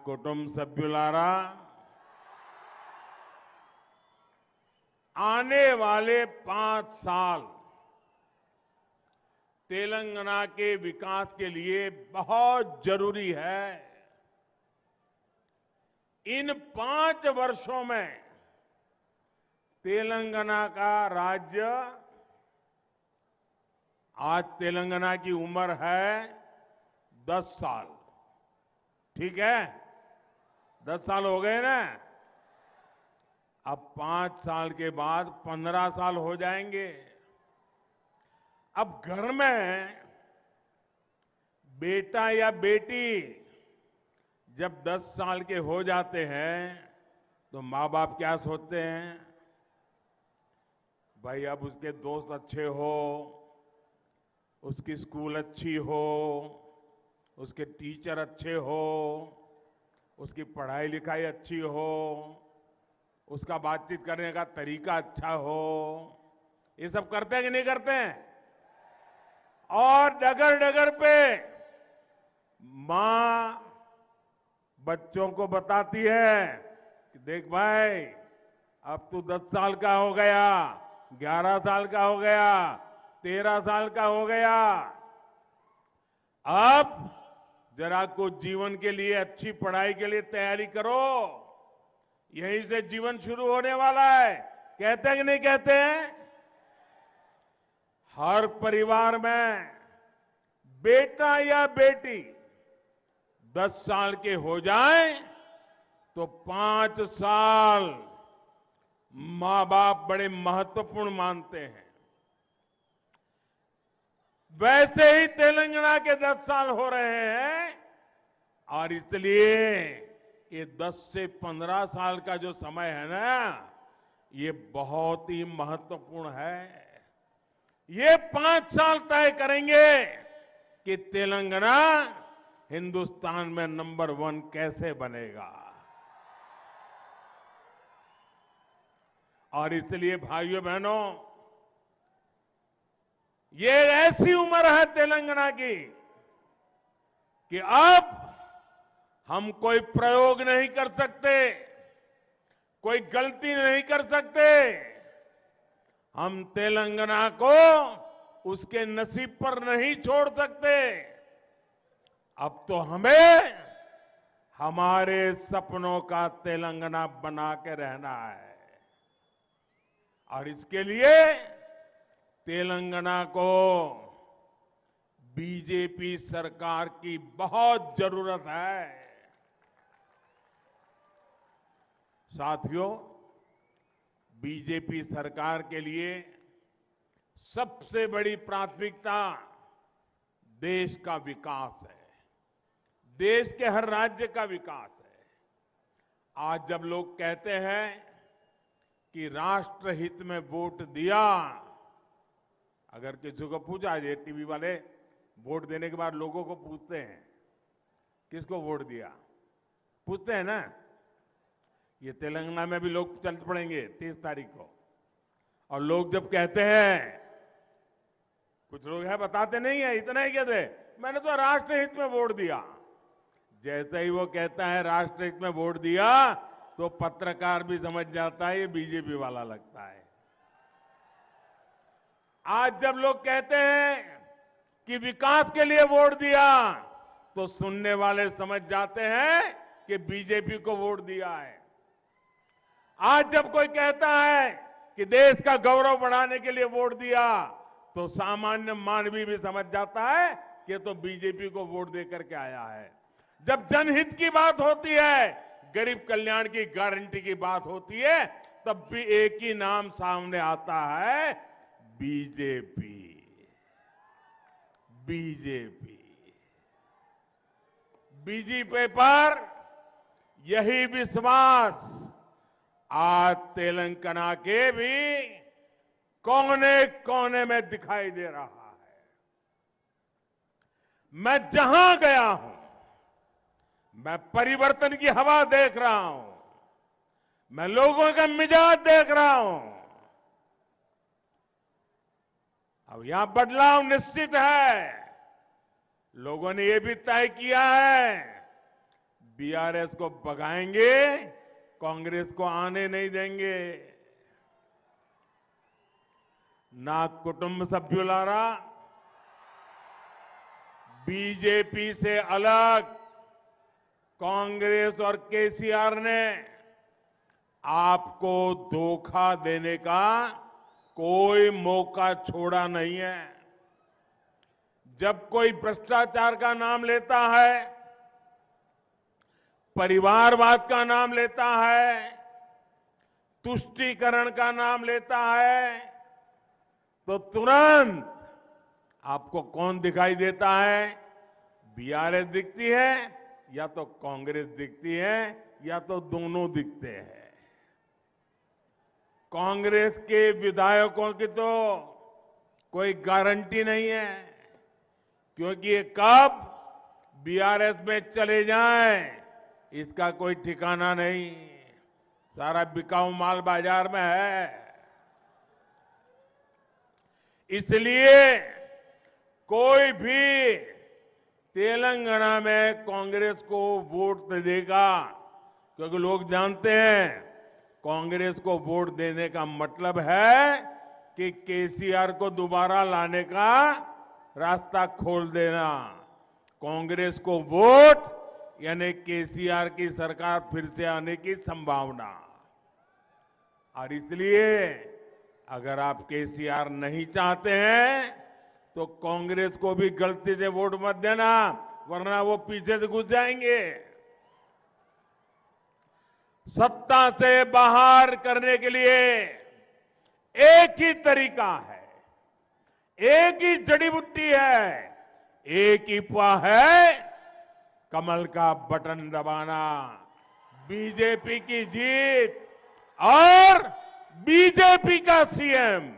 కుటుంబ సభ్యులారా आने वाले 5 साल तेलंगाना के विकास के लिए बहुत जरूरी है। इन 5 वर्षों में तेलंगाना का राज्य, आज तेलंगाना की उम्र है 10 साल, ठीक है? 10 साल हो गए ना। अब 5 साल के बाद 15 साल हो जाएंगे। अब घर में बेटा या बेटी जब 10 साल के हो जाते हैं तो माँ बाप क्या सोचते हैं? भाई अब उसके दोस्त अच्छे हो, उसकी स्कूल अच्छी हो, उसके टीचर अच्छे हो, उसकी पढ़ाई लिखाई अच्छी हो, उसका बातचीत करने का तरीका अच्छा हो। ये सब करते हैं कि नहीं करते हैं? और डगर डगर पे मां बच्चों को बताती है कि देख भाई, अब तू 10 साल का हो गया, 11 साल का हो गया, 13 साल का हो गया, अब जरा कुछ जीवन के लिए, अच्छी पढ़ाई के लिए तैयारी करो, यहीं से जीवन शुरू होने वाला है। कहते हैं कि नहीं कहते हैं? हर परिवार में बेटा या बेटी 10 साल के हो जाए तो 5 साल मां बाप बड़े महत्वपूर्ण मानते हैं। वैसे ही तेलंगाना के 10 साल हो रहे हैं और इसलिए ये 10 से 15 साल का जो समय है ना, ये बहुत ही महत्वपूर्ण है। ये 5 साल तय करेंगे कि तेलंगाना हिंदुस्तान में नंबर 1 कैसे बनेगा। और इसलिए भाइयों बहनों, ये ऐसी उम्र है तेलंगाना की कि अब हम कोई प्रयोग नहीं कर सकते, कोई गलती नहीं कर सकते। हम तेलंगाना को उसके नसीब पर नहीं छोड़ सकते। अब तो हमें हमारे सपनों का तेलंगाना बना के रहना है और इसके लिए तेलंगाना को बीजेपी सरकार की बहुत जरूरत है। साथियों, बीजेपी सरकार के लिए सबसे बड़ी प्राथमिकता देश का विकास है, देश के हर राज्य का विकास है। आज जब लोग कहते हैं कि राष्ट्रहित में वोट दिया, अगर किसी को पूछा, ये टीवी वाले वोट देने के बाद लोगों को पूछते हैं किसको वोट दिया, पूछते हैं ना। ये तेलंगाना में भी लोग चल पड़ेंगे 30 तारीख को, और लोग जब कहते हैं, कुछ लोग हैं बताते नहीं है, इतना ही कहते मैंने तो राष्ट्रहित में वोट दिया। जैसे ही वो कहता है राष्ट्रहित में वोट दिया, तो पत्रकार भी समझ जाता है ये बीजेपी वाला लगता है। आज जब लोग कहते हैं कि विकास के लिए वोट दिया, तो सुनने वाले समझ जाते हैं कि बीजेपी को वोट दिया है। आज जब कोई कहता है कि देश का गौरव बढ़ाने के लिए वोट दिया, तो सामान्य मानवी भी समझ जाता है कि तो बीजेपी को वोट देकर के आया है। जब जनहित की बात होती है, गरीब कल्याण की गारंटी की बात होती है, तब भी एक ही नाम सामने आता है, बीजेपी। बीजेपी बीजेपी पर यही विश्वास आज तेलंगाना के भी कोने कोने में दिखाई दे रहा है। मैं जहां गया हूं, मैं परिवर्तन की हवा देख रहा हूं, मैं लोगों का मिजाज देख रहा हूं। अब यहां बदलाव निश्चित है। लोगों ने यह भी तय किया है, बीआरएस को भगाएंगे, कांग्रेस को आने नहीं देंगे। ना कुटुंब सभ्युलारा, बीजेपी से अलग कांग्रेस और केसीआर ने आपको धोखा देने का कोई मौका छोड़ा नहीं है। जब कोई भ्रष्टाचार का नाम लेता है, परिवारवाद का नाम लेता है, तुष्टीकरण का नाम लेता है, तो तुरंत आपको कौन दिखाई देता है? बीआरएस दिखती है या तो कांग्रेस दिखती है या तो दोनों दिखते हैं। कांग्रेस के विधायकों की तो कोई गारंटी नहीं है, क्योंकि ये कब बीआरएस में चले जाएं इसका कोई ठिकाना नहीं। सारा बिकाऊ माल बाजार में है। इसलिए कोई भी तेलंगाना में कांग्रेस को वोट नहीं देगा, क्योंकि लोग जानते हैं कांग्रेस को वोट देने का मतलब है कि केसीआर को दोबारा लाने का रास्ता खोल देना। कांग्रेस को वोट यानी केसीआर की सरकार फिर से आने की संभावना। और इसलिए अगर आप केसीआर नहीं चाहते हैं तो कांग्रेस को भी गलती से वोट मत देना, वरना वो पीछे से घुस जाएंगे। सत्ता से बाहर करने के लिए एक ही तरीका है, एक ही जड़ी बूटी है, एक ही उपाय है, कमल का बटन दबाना। बीजेपी की जीत और बीजेपी का सीएम।